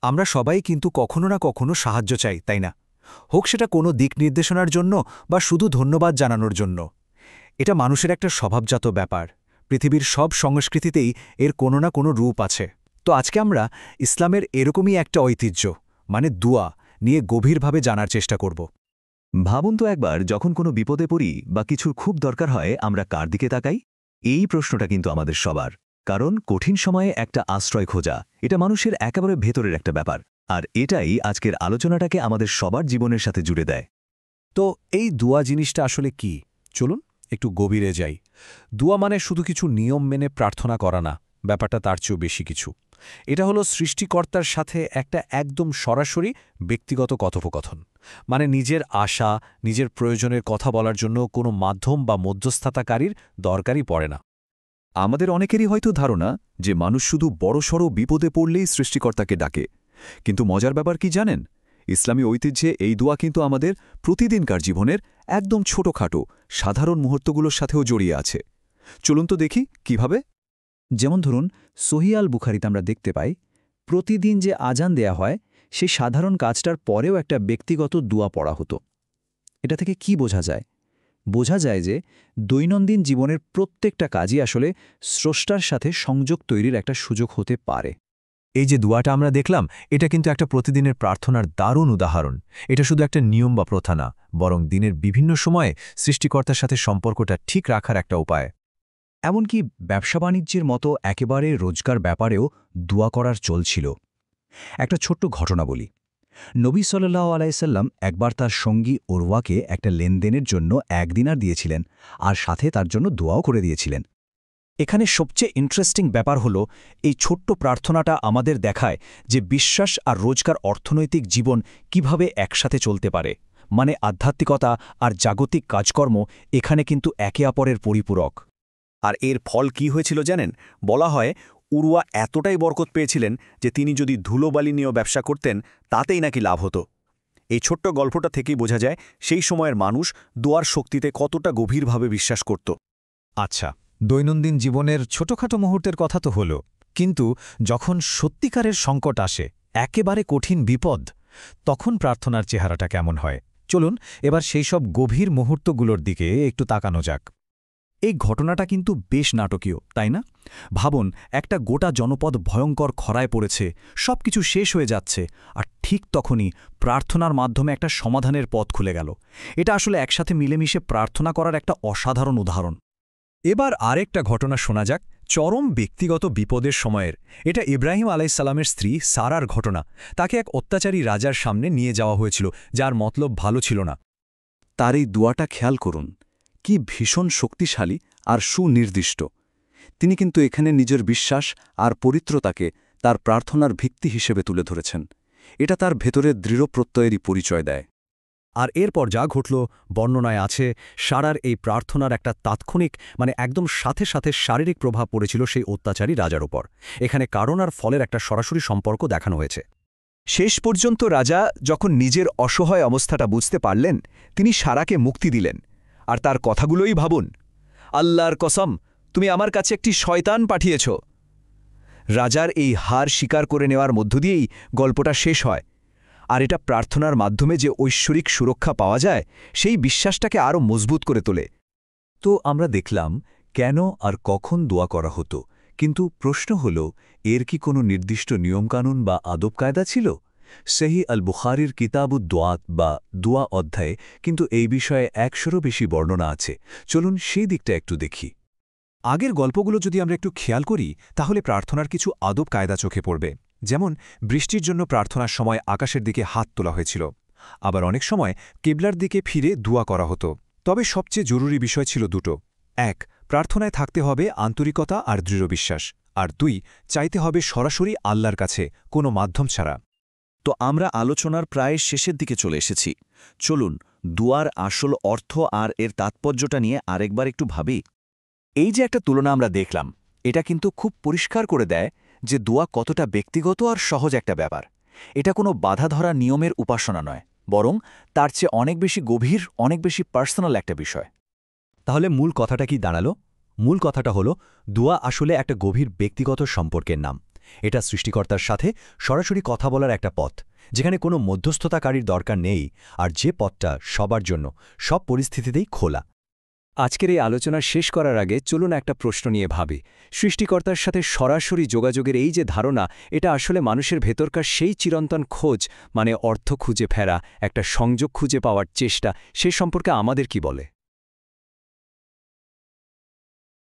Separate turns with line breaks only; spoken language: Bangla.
আমরা সবাই কিন্তু কখনো না কখনো সাহায্য চাই, তাই না? হোক সেটা কোনো দিক নির্দেশনার জন্য বা শুধু ধন্যবাদ জানানোর জন্য। এটা মানুষের একটা স্বভাবজাত ব্যাপার। পৃথিবীর সব সংস্কৃতিতেই এর কোনো না কোনো রূপ আছে। তো আজকে আমরা ইসলামের এরকমই একটা ঐতিহ্য, মানে দুয়া, নিয়ে গভীরভাবে জানার চেষ্টা করব।
ভাবুন তো একবার, যখন কোনো বিপদে পড়ি বা কিছুর খুব দরকার হয়, আমরা কার দিকে তাকাই? এই প্রশ্নটা কিন্তু আমাদের সবার। কারণ কঠিন সময়ে একটা আশ্রয় খোঁজা, এটা মানুষের একেবারে ভেতরের একটা ব্যাপার। আর এটাই আজকের আলোচনাটাকে আমাদের সবার জীবনের সাথে জুড়ে দেয়।
তো এই দুয়া জিনিসটা আসলে কি? চলুন একটু গভীরে যাই। দুয়া মানে শুধু কিছু নিয়ম মেনে প্রার্থনা করা না, ব্যাপারটা তার চেয়েও বেশি কিছু। এটা হলো সৃষ্টিকর্তার সাথে একটা একদম সরাসরি ব্যক্তিগত কথোপকথন। মানে নিজের আশা, নিজের প্রয়োজনের কথা বলার জন্য কোনো মাধ্যম বা মধ্যস্থতাকারীর দরকারই পড়ে না।
আমাদের অনেকেরই হয়তো ধারণা যে মানুষ শুধু বড়সড় বিপদে পড়লেই সৃষ্টিকর্তাকে ডাকে। কিন্তু মজার ব্যাপার কি জানেন? ইসলামী ঐতিহ্যে এই দোয়া কিন্তু আমাদের প্রতিদিনকার জীবনের একদম ছোটখাটো সাধারণ মুহূর্তগুলোর সাথেও জড়িয়ে আছে। চলুন তো দেখি কিভাবে।
যেমন ধরুন, সহিহ আল বুখারীতে আমরা দেখতে পাই, প্রতিদিন যে আজান দেয়া হয় সেই সাধারণ কাজটার পরেও একটা ব্যক্তিগত দুয়া পড়া হতো। এটা থেকে কি বোঝা যায়? বোঝা যায় যে দৈনন্দিন জীবনের প্রত্যেকটা কাজই আসলে স্রষ্টার সাথে সংযোগ তৈরির একটা সুযোগ হতে পারে।
এই যে দুয়াটা আমরা দেখলাম, এটা কিন্তু একটা প্রতিদিনের প্রার্থনার দারুণ উদাহরণ। এটা শুধু একটা নিয়ম বা প্রথা না, বরং দিনের বিভিন্ন সময়ে সৃষ্টিকর্তার সাথে সম্পর্কটা ঠিক রাখার একটা উপায়।
এমনকি ব্যবসা-বাণিজ্যের মতো একেবারে রোজকার ব্যাপারেও দুয়া করার চলছিল। একটা ছোট্ট ঘটনা বলি। নবী সাল্লাল্লাহু আলাইহি সাল্লাম একবার তার সঙ্গী উরওয়াকে একটা লেনদেনের জন্য 1 দিনার দিয়েছিলেন, আর সাথে তার জন্য দোয়াও করে দিয়েছিলেন।
এখানে সবচেয়ে ইন্টারেস্টিং ব্যাপার হলো, এই ছোট্ট প্রার্থনাটা আমাদের দেখায় যে বিশ্বাস আর রোজকার অর্থনৈতিক জীবন কিভাবে একসাথে চলতে পারে। মানে আধ্যাত্মিকতা আর জাগতিক কাজকর্ম এখানে কিন্তু একে অপরের পরিপূরক। আর এর ফল কি হয়েছিল জানেন? বলা হয় উরওয়া এতটাই বরকত পেয়েছিলেন যে তিনি যদি ধুলোবালি নিয়েও ব্যবসা করতেন, তাতেই নাকি লাভ হতো। এই ছোট্ট গল্পটা থেকেই বোঝা যায় সেই সময়ের মানুষ দোয়ার শক্তিতে কতটা গভীরভাবে বিশ্বাস করত। আচ্ছা, দৈনন্দিন জীবনের ছোটখাটো মুহূর্তের কথা তো হলো, কিন্তু যখন সত্যিকারের সংকট আসে, একেবারে কঠিন বিপদ, তখন প্রার্থনার চেহারাটা কেমন হয়? চলুন এবার সেই সব গভীর মুহূর্তগুলোর দিকে একটু তাকানো যাক। এই ঘটনাটা কিন্তু বেশ নাটকীয়, তাই না? ভাবুন, একটা গোটা জনপদ ভয়ঙ্কর খরায় পড়েছে, সবকিছু শেষ হয়ে যাচ্ছে, আর ঠিক তখনই প্রার্থনার মাধ্যমে একটা সমাধানের পথ খুলে গেল। এটা আসলে একসাথে মিলেমিশে প্রার্থনা করার একটা অসাধারণ উদাহরণ। এবার আরেকটা ঘটনা শোনা যাক, চরম ব্যক্তিগত বিপদের সময়ের। এটা ইব্রাহিম আলাইসাল্লামের স্ত্রী সারার ঘটনা। তাকে এক অত্যাচারী রাজার সামনে নিয়ে যাওয়া হয়েছিল, যার মতলব ভালো ছিল না।
তার এই দোয়াটা খেয়াল করুন, কি ভীষণ শক্তিশালী আর সুনির্দিষ্ট। তিনি কিন্তু এখানে নিজের বিশ্বাস আর পবিত্রতাকে তার প্রার্থনার ভিত্তি হিসেবে তুলে ধরেছেন। এটা তার ভেতরের দৃঢ় প্রত্যয়েরই পরিচয় দেয়।
আর এরপর যা ঘটল, বর্ণনায় আছে, সারার এই প্রার্থনার একটা তাৎক্ষণিক, মানে একদম সাথে সাথে শারীরিক প্রভাব পড়েছিল সেই অত্যাচারী রাজার ওপর। এখানে কারণ আর ফলের একটা সরাসরি সম্পর্ক দেখানো হয়েছে। শেষ পর্যন্ত রাজা যখন নিজের অসহায় অবস্থাটা বুঝতে পারলেন, তিনি সারাকে মুক্তি দিলেন। আর তার কথাগুলোই ভাবুন, আল্লাহর কসম, তুমি আমার কাছে একটি শয়তান পাঠিয়েছ। রাজার এই হার স্বীকার করে নেওয়ার মধ্য দিয়েই গল্পটা শেষ হয়। আর এটা প্রার্থনার মাধ্যমে যে ঐশ্বরিক সুরক্ষা পাওয়া যায়, সেই বিশ্বাসটাকে আরও মজবুত করে তোলে।
তো আমরা দেখলাম কেন আর কখন দোয়া করা হতো, কিন্তু প্রশ্ন হল, এর কি কোনো নির্দিষ্ট নিয়মকানুন বা আদব কায়দা ছিল? সহিহ আল বুখারীর কিতাবুদ দোয়াত বা দোয়া অধ্যায়ে কিন্তু এই বিষয়ে 100-এরও বেশি বর্ণনা আছে। চলুন সেই দিকটা একটু দেখি।
আগের গল্পগুলো যদি আমরা একটু খেয়াল করি, তাহলে প্রার্থনার কিছু আদব কায়দা চোখে পড়বে। যেমন বৃষ্টির জন্য প্রার্থনার সময় আকাশের দিকে হাত তোলা হয়েছিল। আবার অনেক সময় কিবলার দিকে ফিরে দোয়া করা হতো। তবে সবচেয়ে জরুরি বিষয় ছিল দুটো। 1, প্রার্থনায় থাকতে হবে আন্তরিকতা আর দৃঢ় বিশ্বাস। আর 2, চাইতে হবে সরাসরি আল্লাহর কাছে, কোনো মাধ্যম ছাড়া।
তো আমরা আলোচনার প্রায় শেষের দিকে চলে এসেছি। চলুন দুয়ার আসল অর্থ আর এর তাৎপর্যটা নিয়ে আরেকবার একটু ভাবি। এই যে একটা তুলনা আমরা দেখলাম, এটা কিন্তু খুব পরিষ্কার করে দেয় যে দোয়া কতটা ব্যক্তিগত আর সহজ একটা ব্যাপার। এটা কোনো বাধা ধরা নিয়মের উপাসনা নয়, বরং তার চেয়ে অনেক বেশি গভীর, অনেক বেশি পার্সোনাল একটা বিষয়।
তাহলে মূল কথাটা কি দাঁড়ালো? মূল কথাটা হলো, দোয়া আসলে একটা গভীর ব্যক্তিগত সম্পর্কের নাম। এটা সৃষ্টিকর্তার সাথে সরাসরি কথা বলার একটা পথ, যেখানে কোনো মধ্যস্থতাকারীর দরকার নেই, আর যে পথটা সবার জন্য সব পরিস্থিতিতেই খোলা।
আজকের এই আলোচনা শেষ করার আগে চলুন একটা প্রশ্ন নিয়ে ভাবি। সৃষ্টিকর্তার সাথে সরাসরি যোগাযোগের এই যে ধারণা, এটা আসলে মানুষের ভেতরকার সেই চিরন্তন খোঁজ, মানে অর্থ খুঁজে ফেরা, একটা সংযোগ খুঁজে পাওয়ার চেষ্টা, সে সম্পর্কে আমাদের কি বলে?